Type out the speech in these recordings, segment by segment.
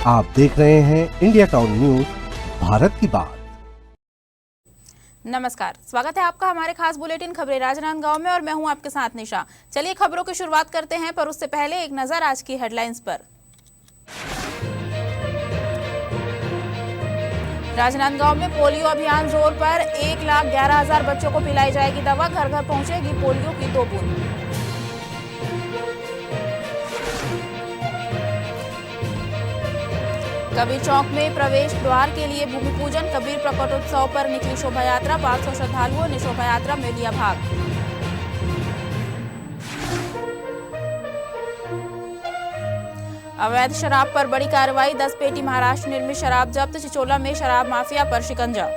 आप देख रहे हैं इंडिया टाउन न्यूज, भारत की बात। नमस्कार, स्वागत है आपका हमारे खास बुलेटिन खबरें राजनांदगांव में और मैं हूं आपके साथ निशा। चलिए खबरों की शुरुआत करते हैं, पर उससे पहले एक नजर आज की हेडलाइंस पर। राजनांदगांव में पोलियो अभियान जोर पर, 1,11,000 बच्चों को पिलाई जाएगी दवा, घर घर पहुंचेगी पोलियो की 2 बूंद। कबीर चौक में प्रवेश द्वार के लिए भूमि पूजन, कबीर प्रकटोत्सव पर निकली शोभा यात्रा, 500 श्रद्धालुओं ने शोभा यात्रा में लिया भाग। अवैध शराब पर बड़ी कार्रवाई, 10 पेटी महाराष्ट्र निर्मित शराब जब्त, चिचोला में शराब माफिया पर शिकंजा।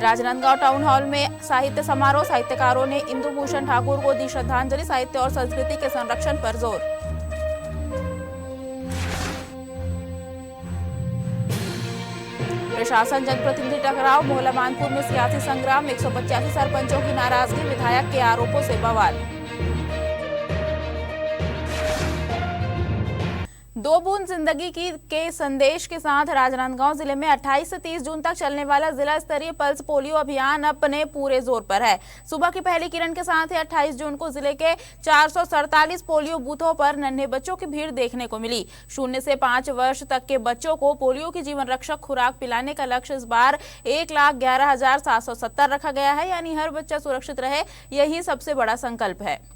राजनांदगांव टाउन हॉल में साहित्य समारोह, साहित्यकारों ने इंदु भूषण ठाकुर को दी श्रद्धांजलि, साहित्य और संस्कृति के संरक्षण पर जोर। प्रशासन जनप्रतिनिधि टकराव, मोहल्ला मानपुर में सियासी संग्राम, 185 सरपंचों की नाराजगी, विधायक के आरोपों से बवाल। 2 बूंद जिंदगी के संदेश के साथ राजनांदगांव जिले में 28 से 30 जून तक चलने वाला जिला स्तरीय पल्स पोलियो अभियान अपने पूरे जोर पर है। सुबह की पहली किरण के साथ ही 28 जून को जिले के 447 पोलियो बूथों पर नन्हे बच्चों की भीड़ देखने को मिली। 0 से 5 वर्ष तक के बच्चों को पोलियो की जीवन रक्षक खुराक पिलाने का लक्ष्य इस बार 1,11,770 रखा गया है, यानी हर बच्चा सुरक्षित रहे, यही सबसे बड़ा संकल्प है।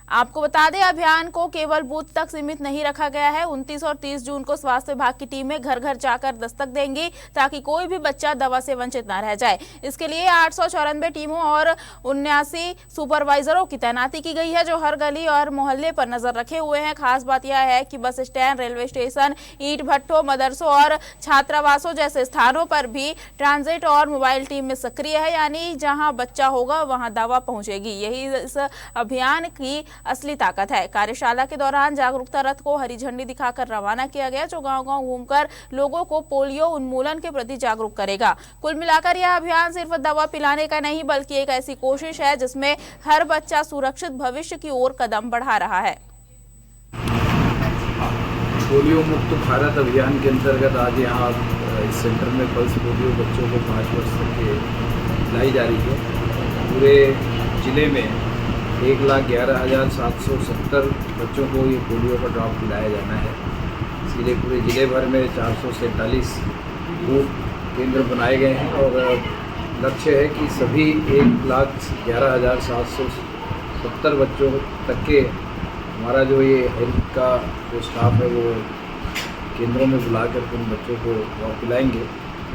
आपको बता दें, अभियान को केवल बूथ तक सीमित नहीं रखा गया है। 29 और 30 जून को स्वास्थ्य विभाग की टीमें घर घर जाकर दस्तक देंगी, ताकि कोई भी बच्चा दवा से वंचित न रह जाए। इसके लिए 894 टीमों और 79 सुपरवाइजरों की तैनाती की गई है, जो हर गली और मोहल्ले पर नजर रखे हुए हैं। खास बात यह है कि बस स्टैंड, रेलवे स्टेशन, ईंट भट्टों, मदरसों और छात्रावासों जैसे स्थानों पर भी ट्रांजिट और मोबाइल टीम में सक्रिय है, यानी जहां बच्चा होगा वहां दवा पहुंचेगी। यही इस अभियान की असली ताकत है। कार्यशाला के दौरान जागरूकता रथ को हरी झंडी दिखाकर रवाना किया गया, जो गांव-गांव घूमकर लोगों को पोलियो उन्मूलन के प्रति जागरूक करेगा। कुल मिलाकर यह अभियान सिर्फ दवा पिलाने का नहीं, बल्कि एक ऐसी कोशिश है जिसमें हर बच्चा सुरक्षित भविष्य की ओर कदम बढ़ा रहा है। पोलियो मुक्त भारत अभियान के अंतर्गत आज यहाँ इस सेंटर में पल्स पोलियो बच्चों को 5 वर्ष तक के पिलाई जा रही है। पूरे जिले में 1,11,770 बच्चों को ये पोलियो का ड्रॉप पिलाया जाना है। इसलिए पूरे ज़िले भर में 447 बूथ केंद्र बनाए गए हैं और लक्ष्य है कि सभी 1,11,770 बच्चों तक के हमारा जो ये हेल्थ का जो स्टाफ है वो केंद्रों में बुला कर उन बच्चों को ड्रॉप पिलाएंगे।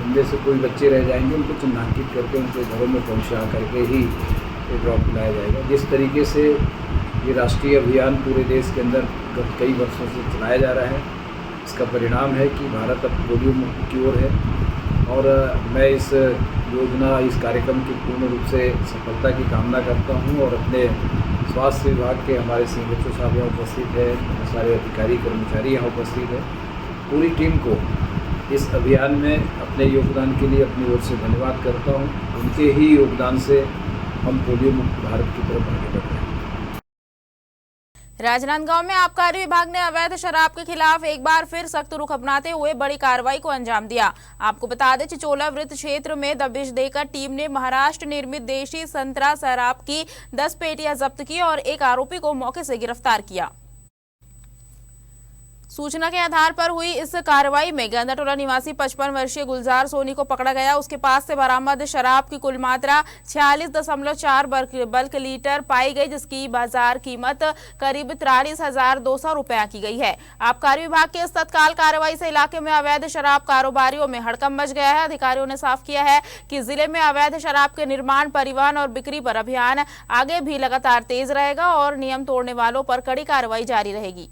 उनमें से कोई बच्चे रह जाएंगे, उनको चिन्हांकित करके उनके घरों में पहुँचा करके ही ये ड्रॉप पिलाया जाएगा। जिस तरीके से ये राष्ट्रीय अभियान पूरे देश के अंदर गत कई वर्षों से चलाया जा रहा है, इसका परिणाम है कि भारत अब पोलियो मुक्त की ओर है। और मैं इस योजना, इस कार्यक्रम की पूर्ण रूप से सफलता की कामना करता हूं और अपने स्वास्थ्य विभाग के हमारे सीएमएचओ साहब यहाँ उपस्थित है, सारे अधिकारी कर्मचारी यहाँ उपस्थित है, पूरी टीम को इस अभियान में अपने योगदान के लिए अपनी ओर से धन्यवाद करता हूँ। उनके ही योगदान से हम पोलियो मुक्त भारत की तरफ आगे बढ़ रहे हैं। राजनांदगांव में आबकारी विभाग ने अवैध शराब के खिलाफ एक बार फिर सख्त रुख अपनाते हुए बड़ी कार्रवाई को अंजाम दिया। आपको बता दें, चिचोला वृत्त क्षेत्र में दबिश देकर टीम ने महाराष्ट्र निर्मित देशी संतरा शराब की 10 पेटियां जब्त की और एक आरोपी को मौके से गिरफ्तार किया। सूचना के आधार पर हुई इस कार्रवाई में गंदाटोला निवासी 55 वर्षीय गुलजार सोनी को पकड़ा गया। उसके पास से बरामद शराब की कुल मात्रा 46.4 बल्क लीटर पाई गई, जिसकी बाजार कीमत करीब 43,200 रुपया की गई है। आबकारी विभाग की इस तत्काल कार्रवाई से इलाके में अवैध शराब कारोबारियों में हड़कंप मच गया है। अधिकारियों ने साफ किया है कि जिले में अवैध शराब के निर्माण, परिवहन और बिक्री पर अभियान आगे भी लगातार तेज रहेगा और नियम तोड़ने वालों पर कड़ी कार्रवाई जारी रहेगी।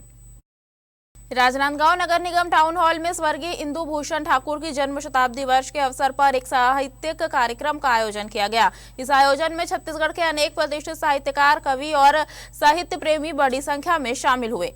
राजनांदगांव नगर निगम टाउन हॉल में स्वर्गीय इंदु भूषण ठाकुर की जन्म शताब्दी वर्ष के अवसर पर एक साहित्यिक कार्यक्रम का आयोजन किया गया। इस आयोजन में छत्तीसगढ़ के अनेक प्रतिष्ठित साहित्यकार, कवि और साहित्य प्रेमी बड़ी संख्या में शामिल हुए।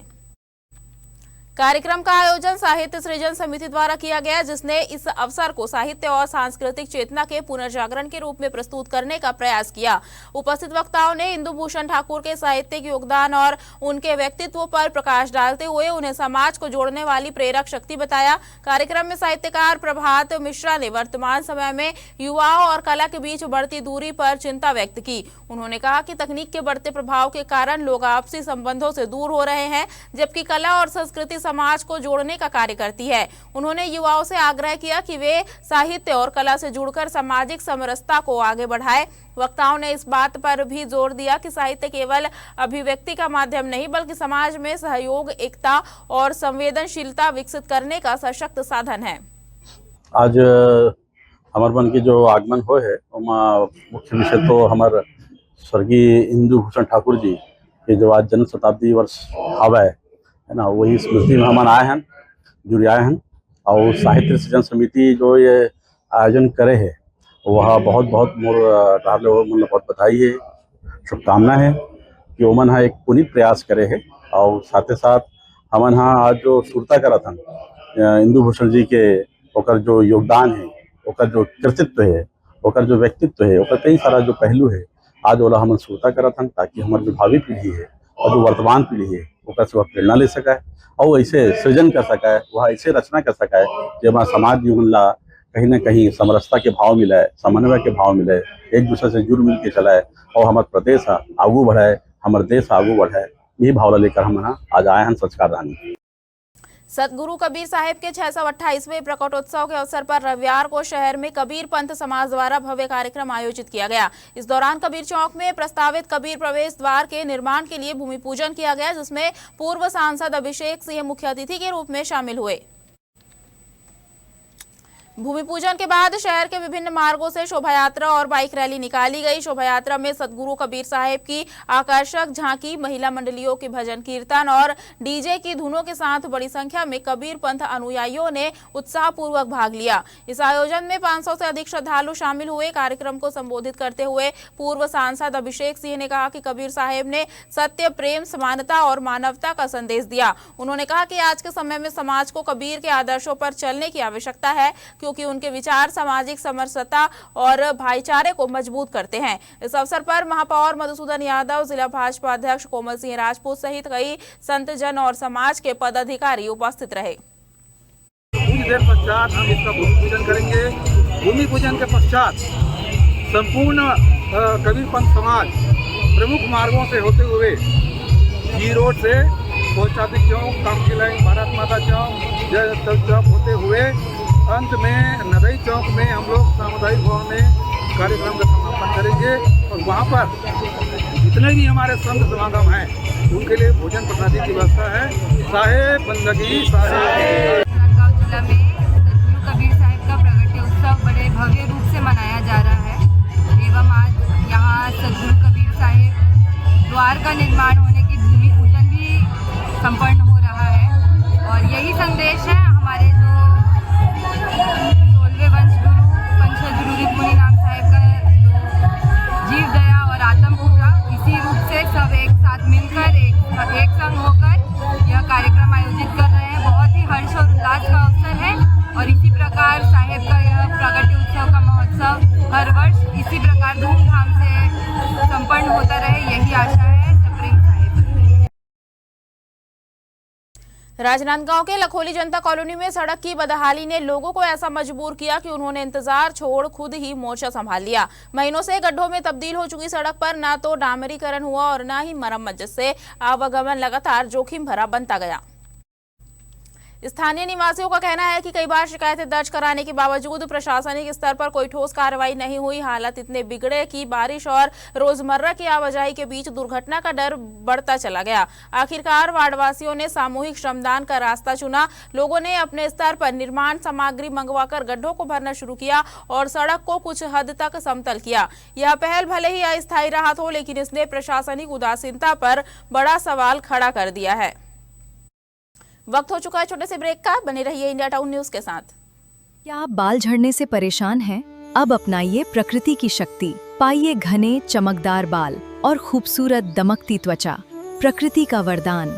कार्यक्रम का आयोजन साहित्य सृजन समिति द्वारा किया गया, जिसने इस अवसर को साहित्य और सांस्कृतिक चेतना के पुनर्जागरण के रूप में प्रस्तुत करने का प्रयास किया। उपस्थित वक्ताओं ने इंदु भूषण ठाकुर के साहित्यिक योगदान और उनके व्यक्तित्व पर प्रकाश डालते हुए उन्हें समाज को जोड़ने वाली प्रेरक शक्ति बताया। कार्यक्रम में साहित्यकार प्रभात मिश्रा ने वर्तमान समय में युवाओं और कला के बीच बढ़ती दूरी पर चिंता व्यक्त की। उन्होंने कहा कि तकनीक के बढ़ते प्रभाव के कारण लोग आपसी संबंधों से दूर हो रहे हैं, जबकि कला और संस्कृति समाज को जोड़ने का कार्य करती है। उन्होंने युवाओं से आग्रह किया कि वे साहित्य और कला से जुड़कर सामाजिक समरसता को आगे बढ़ाएं। वक्ताओं ने इस बात पर भी जोर दिया कि साहित्य केवल अभिव्यक्ति का माध्यम नहीं, बल्कि समाज में सहयोग, एकता और संवेदनशीलता विकसित करने का सशक्त साधन है। आज हमार मन के जो आगमन हो है मुख्य विषय तो हमार स्वर्गीय इंदु भूषण ठाकुर जी के जो आज जन्म शताब्दी वर्ष आवा है ना, वही स्मृति में हम आए हैं, जुड़ आए हैं। और साहित्य सृजन समिति जो ये आयोजन करे है वह बहुत बहुत मोर डाले मतलब बहुत बधाई है, शुभकामना है कि ओमन यहाँ एक पुनीत प्रयास करे है। और साथ ही साथ हमन यहाँ आज जो सुरता करा था इंदु भूषण जी के ओकर जो योगदान है, ओकर जो कृतित्व है, ओकर जो व्यक्तित्व है, ओकर कई सारा जो पहलू है, आज वाला हमन सुरता करा था ताकि हमारी जो भावी पीढ़ी है और जो वर्तमान पीढ़ी है ओकर से वह प्रेरणा ले सका है और ऐसे सृजन कर सका है, वह ऐसे रचना कर सका है कि हमारा समाज जीवन ला कहीं ना कहीं समरसता के भाव मिला है, समन्वय के भाव मिले, एक दूसरे से जुड़ मिल के चला है और हमारे प्रदेश आगू बढ़ाए, हमारे देश आगू बढ़ाए, यही भावना लेकर हम आज आए हैं संस्कार रानी। सतगुरु कबीर साहिब के 628वें प्रकटोत्सव के अवसर पर रविवार को शहर में कबीर पंथ समाज द्वारा भव्य कार्यक्रम आयोजित किया गया। इस दौरान कबीर चौक में प्रस्तावित कबीर प्रवेश द्वार के निर्माण के लिए भूमि पूजन किया गया, जिसमें पूर्व सांसद अभिषेक सिंह मुख्य अतिथि के रूप में शामिल हुए। भूमि पूजन के बाद शहर के विभिन्न मार्गों से शोभा यात्रा और बाइक रैली निकाली गई। शोभा यात्रा में सतगुरु कबीर साहिब की आकर्षक झांकी, महिला मंडलियों के भजन कीर्तन और डीजे की धुनों के साथ बड़ी संख्या में कबीर पंथ अनुयायियों ने उत्साहपूर्वक भाग लिया। इस आयोजन में 500 से अधिक श्रद्धालु शामिल हुए। कार्यक्रम को संबोधित करते हुए पूर्व सांसद अभिषेक सिंह ने कहा कि कबीर साहिब ने सत्य, प्रेम, समानता और मानवता का संदेश दिया। उन्होंने कहा कि आज के समय में समाज को कबीर के आदर्शों पर चलने की आवश्यकता है, क्योंकि उनके विचार सामाजिक समरसता और भाईचारे को मजबूत करते हैं। इस अवसर पर महापौर मधुसूदन यादव, जिला भाजपा अध्यक्ष कोमल सिंह राजपूत सहित कई संत जन और समाज के पदाधिकारी उपस्थित रहे। कुछ देर पश्चात हम इसका भूमि पूजन करेंगे। भूमि पूजन के पश्चात संपूर्ण कबीर पंथ समाज प्रमुख मार्गों से होते हुए जी रोड से पोस्ट ऑफिस चौक, कामकी लाइन, भारत माता चौक, जय स्थल चौक होते हुए अंत में नदई चौक में हम लोग सामुदायिक भवन में कार्यक्रम का समापन करेंगे। और वहाँ पर जितने भी हमारे संत समागम हैं उनके लिए भोजन प्रसादी की व्यवस्था है। साहेब बंदगी साहेब। राजनांदगांव जिला में सतगुरु कबीर साहिब का प्रगट्य उत्सव बड़े भव्य रूप से मनाया जा रहा है एवं आज यहाँ सतगुरु कबीर साहिब द्वार का निर्माण होने की भूमि पूजन भी संपन्न हो रहा है। और यही संदेश है हमारे जो 16वें वंश गुरु पंचल गुरु मुनीराम साहिब का जो जीव दया और आत्म पूजा, इसी रूप से सब एक साथ मिलकर एक संग होकर यह कार्यक्रम आयोजित कर रहे हैं। बहुत ही हर्ष और उल्लास का अवसर है और इसी प्रकार साहिब का यह प्रगट्य उत्सव का महोत्सव हर वर्ष इसी प्रकार धूमधाम से संपन्न होता रहे, यही आशा है। राजनांदगांव के लखोली जनता कॉलोनी में सड़क की बदहाली ने लोगों को ऐसा मजबूर किया कि उन्होंने इंतजार छोड़ खुद ही मोर्चा संभाल लिया। महीनों से गड्ढों में तब्दील हो चुकी सड़क पर ना तो डामरीकरण हुआ और ना ही मरम्मत, जिससे आवागमन लगातार जोखिम भरा बनता गया। स्थानीय निवासियों का कहना है कि कई बार शिकायतें दर्ज कराने के बावजूद प्रशासनिक स्तर पर कोई ठोस कार्रवाई नहीं हुई। हालात इतने बिगड़े कि बारिश और रोजमर्रा की आवाजाही के बीच दुर्घटना का डर बढ़ता चला गया। आखिरकार वार्डवासियों ने सामूहिक श्रमदान का रास्ता चुना। लोगों ने अपने स्तर पर निर्माण सामग्री मंगवाकर गड्ढों को भरना शुरू किया और सड़क को कुछ हद तक समतल किया। यह पहल भले ही अस्थायी राहत हो, लेकिन इसने प्रशासनिक उदासीनता पर बड़ा सवाल खड़ा कर दिया है। वक्त हो चुका है छोटे से ब्रेक का। बने रहिए इंडिया टाउन न्यूज के साथ। क्या आप बाल झड़ने से परेशान हैं? अब अपनाइए प्रकृति की शक्ति, पाइए घने चमकदार बाल और खूबसूरत दमकती त्वचा। प्रकृति का वरदान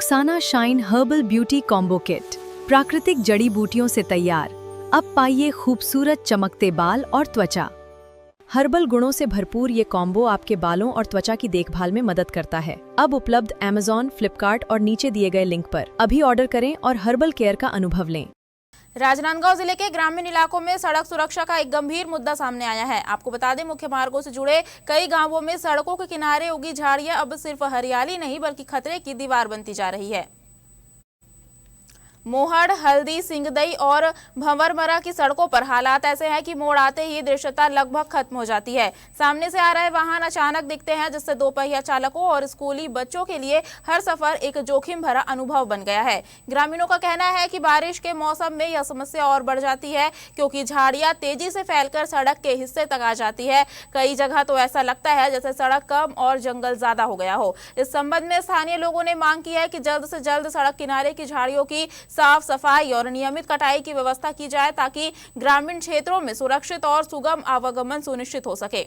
Rukhsana shine herbal beauty combo kit प्राकृतिक जड़ी बूटियों से तैयार। अब पाइए खूबसूरत चमकते बाल और त्वचा। हर्बल गुणों से भरपूर ये कॉम्बो आपके बालों और त्वचा की देखभाल में मदद करता है। अब उपलब्ध Amazon, फ्लिपकार्ट और नीचे दिए गए लिंक पर अभी ऑर्डर करें और हर्बल केयर का अनुभव लें। राजनांदगांव जिले के ग्रामीण इलाकों में सड़क सुरक्षा का एक गंभीर मुद्दा सामने आया है। आपको बता दें, मुख्य मार्गों से जुड़े कई गांवों में सड़कों के किनारे उगी झाड़ियां अब सिर्फ हरियाली नहीं बल्कि खतरे की दीवार बनती जा रही है। मोहड़, हल्दी, सिंगदई और भंवरमरा की सड़कों पर हालात ऐसे हैं कि मोड़ आते ही दृश्यता लगभग खत्म हो जाती है। सामने से आ रहे वाहन अचानक दिखते हैं, जिससे दोपहिया चालकों और स्कूली बच्चों के लिए हर सफर एक जोखिम भरा अनुभव बन गया है। ग्रामीणों का कहना है कि बारिश के मौसम में यह समस्या और बढ़ जाती है, क्योंकि झाड़ियां तेजी से फैलकर सड़क के हिस्से तक आ जाती है। कई जगह तो ऐसा लगता है जैसे सड़क कम और जंगल ज्यादा हो गया हो। इस संबंध में स्थानीय लोगों ने मांग की है कि जल्द से जल्द सड़क किनारे की झाड़ियों की साफ सफाई और नियमित कटाई की व्यवस्था की जाए, ताकि ग्रामीण क्षेत्रों में सुरक्षित और सुगम आवागमन सुनिश्चित हो सके।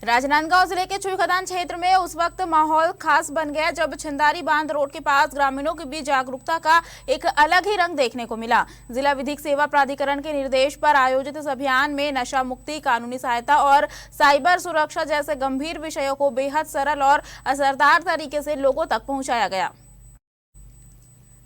राजनांदगांव जिले के चुईखदान क्षेत्र में उस वक्त माहौल खास बन गया जब छिंदारी बांध रोड के पास ग्रामीणों के बीच जागरूकता का एक अलग ही रंग देखने को मिला। जिला विधिक सेवा प्राधिकरण के निर्देश पर आयोजित इस अभियान में नशा मुक्ति, कानूनी सहायता और साइबर सुरक्षा जैसे गंभीर विषयों को बेहद सरल और असरदार तरीके से लोगों तक पहुंचाया गया।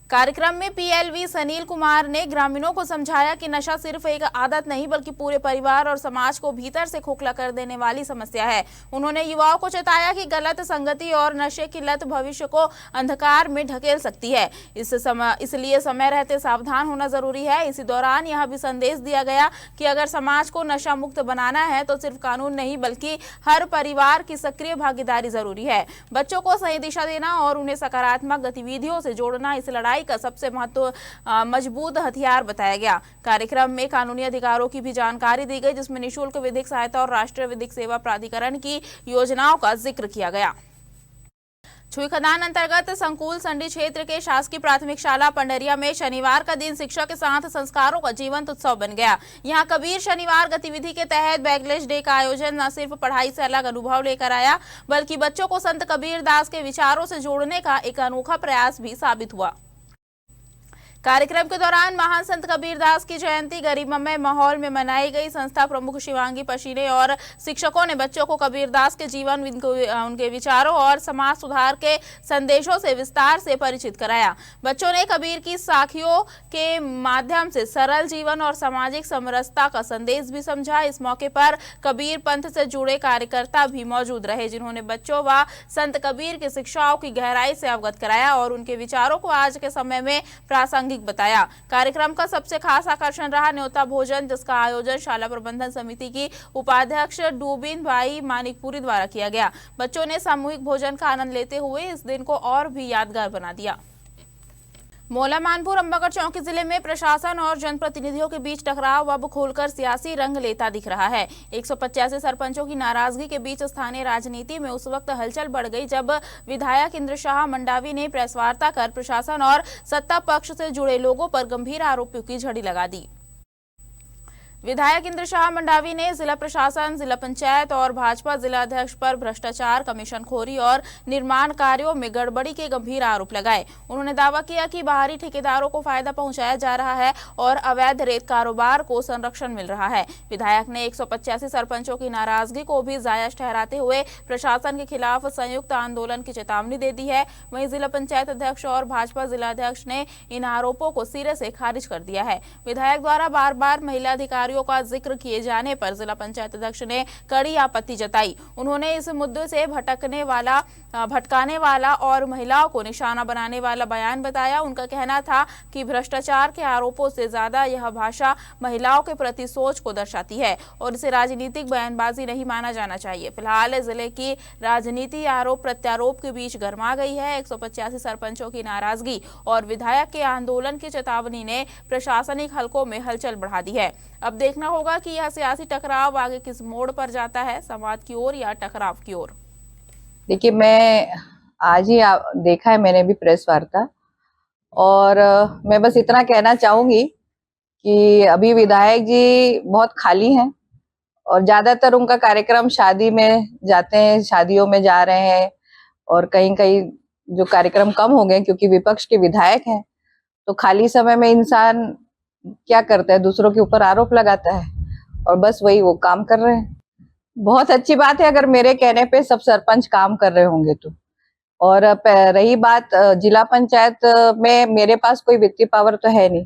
कार्यक्रम में पीएलवी सनील कुमार ने ग्रामीणों को समझाया कि नशा सिर्फ एक आदत नहीं बल्कि पूरे परिवार और समाज को भीतर से खोखला कर देने वाली समस्या है। उन्होंने युवाओं को चेताया कि गलत संगति और नशे की लत भविष्य को अंधकार में ढकेल सकती है, इसलिए समय रहते सावधान होना जरूरी है। इसी दौरान यह भी संदेश दिया गया कि अगर समाज को नशा मुक्त बनाना है तो सिर्फ कानून नहीं बल्कि हर परिवार की सक्रिय भागीदारी जरूरी है। बच्चों को सही दिशा देना और उन्हें सकारात्मक गतिविधियों से जोड़ना इस लड़ाई का सबसे मजबूत हथियार बताया गया। कार्यक्रम में कानूनी अधिकारों की भी जानकारी दी गई, जिसमें निःशुल्क विधिक सहायता और राष्ट्रीय विधिक सेवा प्राधिकरण की योजनाओं का जिक्र किया गया। छुईखदान अंतर्गत संकुल संडी क्षेत्र के शासकीय प्राथमिक शाला पंडरिया में शनिवार का दिन शिक्षा के साथ संस्कारों का जीवंत उत्सव बन गया। यहां कबीर शनिवार गतिविधि के तहत बैगलेस डे का आयोजन न सिर्फ पढ़ाई से अलग अनुभव लेकर आया, बल्कि बच्चों को संत कबीर दास के विचारों से जोड़ने का एक अनोखा प्रयास भी साबित हुआ। कार्यक्रम के दौरान महान संत कबीरदास की जयंती गरिमामय माहौल में मनाई गई। संस्था प्रमुख शिवांगी पशीने और शिक्षकों ने बच्चों को कबीरदास के जीवन, उनके विचारों और समाज सुधार के संदेशों से विस्तार से परिचित कराया। बच्चों ने कबीर की साखियों के माध्यम से सरल जीवन और सामाजिक समरसता का संदेश भी समझा। इस मौके पर कबीर पंथ से जुड़े कार्यकर्ता भी मौजूद रहे, जिन्होंने बच्चों व संत कबीर की शिक्षाओं की गहराई से अवगत कराया और उनके विचारों को आज के समय में प्रासंगिक बताया। कार्यक्रम का सबसे खास आकर्षण रहा न्योता भोजन, जिसका आयोजन शाला प्रबंधन समिति की उपाध्यक्ष डूबिन भाई मानिकपुरी द्वारा किया गया। बच्चों ने सामूहिक भोजन का आनंद लेते हुए इस दिन को और भी यादगार बना दिया। मौला मानपुर अंबागढ़ चौकी जिले में प्रशासन और जनप्रतिनिधियों के बीच टकराव अब खुलकर सियासी रंग लेता दिख रहा है। 185 सरपंचों की नाराजगी के बीच स्थानीय राजनीति में उस वक्त हलचल बढ़ गई जब विधायक इंद्र शाह मंडावी ने प्रेस वार्ता कर प्रशासन और सत्ता पक्ष से जुड़े लोगों पर गंभीर आरोपों की झड़ी लगा दी। विधायक इंद्र शाह मंडावी ने जिला प्रशासन, जिला पंचायत और भाजपा जिला अध्यक्ष पर भ्रष्टाचार, कमीशनखोरी और निर्माण कार्यों में गड़बड़ी के गंभीर आरोप लगाए। उन्होंने दावा किया कि बाहरी ठेकेदारों को फायदा पहुंचाया जा रहा है और अवैध रेत कारोबार को संरक्षण मिल रहा है। विधायक ने 185 सरपंचों की नाराजगी को भी जायज ठहराते हुए प्रशासन के खिलाफ संयुक्त आंदोलन की चेतावनी दे दी है। वहीं जिला पंचायत अध्यक्ष और भाजपा जिला अध्यक्ष ने इन आरोपों को सिरे से खारिज कर दिया है। विधायक द्वारा बार बार महिला अधिकारियों का जिक्र किए जाने पर जिला पंचायत अध्यक्ष ने कड़ी आपत्ति जताई। उन्होंने इस मुद्दे से भटकाने वाला और महिलाओं को निशाना बनाने वाला बयान बताया। उनका कहना था कि भ्रष्टाचार के आरोपों से ज्यादा यह भाषा महिलाओं के प्रति सोच को दर्शाती है और इसे राजनीतिक बयानबाजी नहीं माना जाना चाहिए। फिलहाल जिले की राजनीति आरोप प्रत्यारोप के बीच गर्मा गई है। 185 सरपंचों की नाराजगी और विधायक के आंदोलन की चेतावनी ने प्रशासनिक हलकों में हलचल बढ़ा दी है। अब देखना होगा कि यह सियासी टकराव आगे किस मोड़ पर जाता है, समाज की ओर या टकराव की ओर। देखिए, मैं आज ही देखा है मैंने भी प्रेस वार्ता, और मैं बस इतना कहना चाहूंगी कि अभी विधायक जी बहुत खाली हैं और ज्यादातर उनका कार्यक्रम शादी में जाते हैं, शादियों में जा रहे हैं और कहीं कहीं जो कार्यक्रम कम हो गए क्योंकि विपक्ष के विधायक हैं। तो खाली समय में इंसान क्या करता है, दूसरों के ऊपर आरोप लगाता है और बस वही वो काम कर रहे हैं। बहुत अच्छी बात है अगर मेरे कहने पे सब सरपंच काम कर रहे होंगे तो। और रही बात जिला पंचायत में, मेरे पास कोई वित्तीय पावर तो है नहीं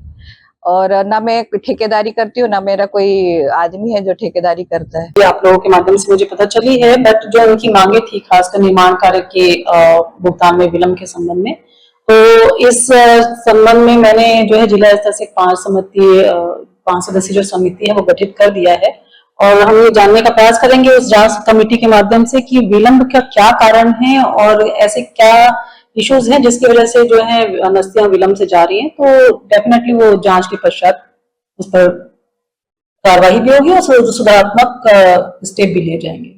और ना मैं ठेकेदारी करती हूँ, ना मेरा कोई आदमी है जो ठेकेदारी करता है। ये आप लोगों के माध्यम से मुझे पता चली है, बट जो उनकी मांगे थी खासकर निर्माण कार्य के भुगतान में विलम्ब के संबंध में, तो इस संबंध में मैंने जो है जिला स्तर से 5 सदस्यीय जो समिति है वो गठित कर दिया है और हम ये जानने का प्रयास करेंगे उस जांच कमेटी के माध्यम से कि विलम्ब का क्या कारण है और ऐसे क्या इश्यूज हैं जिसकी वजह से जो है नस्तियां विलम्ब से जा रही हैं। तो डेफिनेटली वो जांच के पश्चात उस पर कार्रवाई भी होगी और सुधारात्मक स्टेप भी लिए जाएंगे।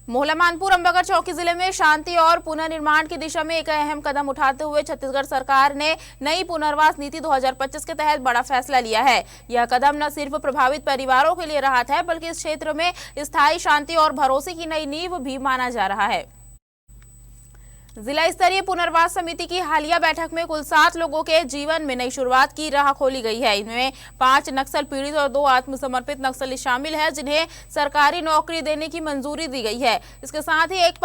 मोहला मानपुर अंबागढ़ चौकी जिले में शांति और पुनर्निर्माण की दिशा में एक अहम कदम उठाते हुए छत्तीसगढ़ सरकार ने नई पुनर्वास नीति 2025 के तहत बड़ा फैसला लिया है। यह कदम न सिर्फ प्रभावित परिवारों के लिए राहत है बल्कि इस क्षेत्र में स्थायी शांति और भरोसे की नई नींव भी माना जा रहा है। जिला स्तरीय पुनर्वास समिति की हालिया बैठक में कुल 7 लोगों के जीवन में नई शुरुआत की राह खोली गई है। इनमें 5 नक्सल पीड़ित और 2 आत्मसमर्पित नक्सली शामिल हैं जिन्हें सरकारी नौकरी देने की मंजूरी दी गई है। इसके साथ ही एक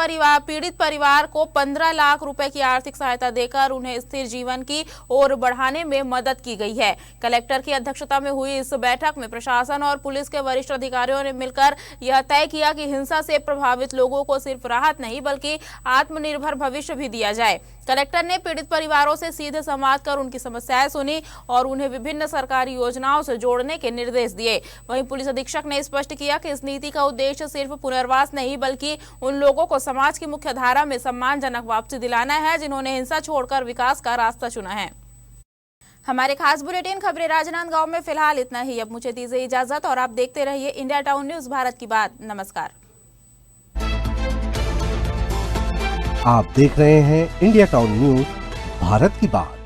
पीड़ित परिवार को 15 लाख रुपए की आर्थिक सहायता देकर उन्हें स्थिर जीवन की ओर बढ़ाने में मदद की गई है। कलेक्टर की अध्यक्षता में हुई इस बैठक में प्रशासन और पुलिस के वरिष्ठ अधिकारियों ने मिलकर यह तय किया कि हिंसा से प्रभावित लोगों को सिर्फ राहत नहीं बल्कि आत्मनिर्भर भविष्य भी दिया जाए। कलेक्टर ने पीड़ित परिवारों से सीधे संवाद कर उनकी समस्याएं सुनी और उन्हें विभिन्न सरकारी योजनाओं से जोड़ने के निर्देश दिए। वहीं पुलिस अधीक्षक ने स्पष्ट किया कि इस नीति का उद्देश्य सिर्फ पुनर्वास नहीं बल्कि उन लोगों को समाज की मुख्य धारा में सम्मानजनक वापसी दिलाना है जिन्होंने हिंसा छोड़कर विकास का रास्ता चुना है। हमारे खास बुलेटिन खबरें राजनांदगांव में फिलहाल इतना ही। अब मुझे दीजिए इजाजत और आप देखते रहिए इंडिया टाउन न्यूज, भारत की बात। नमस्कार। आप देख रहे हैं इंडिया टाउन न्यूज, भारत की बात।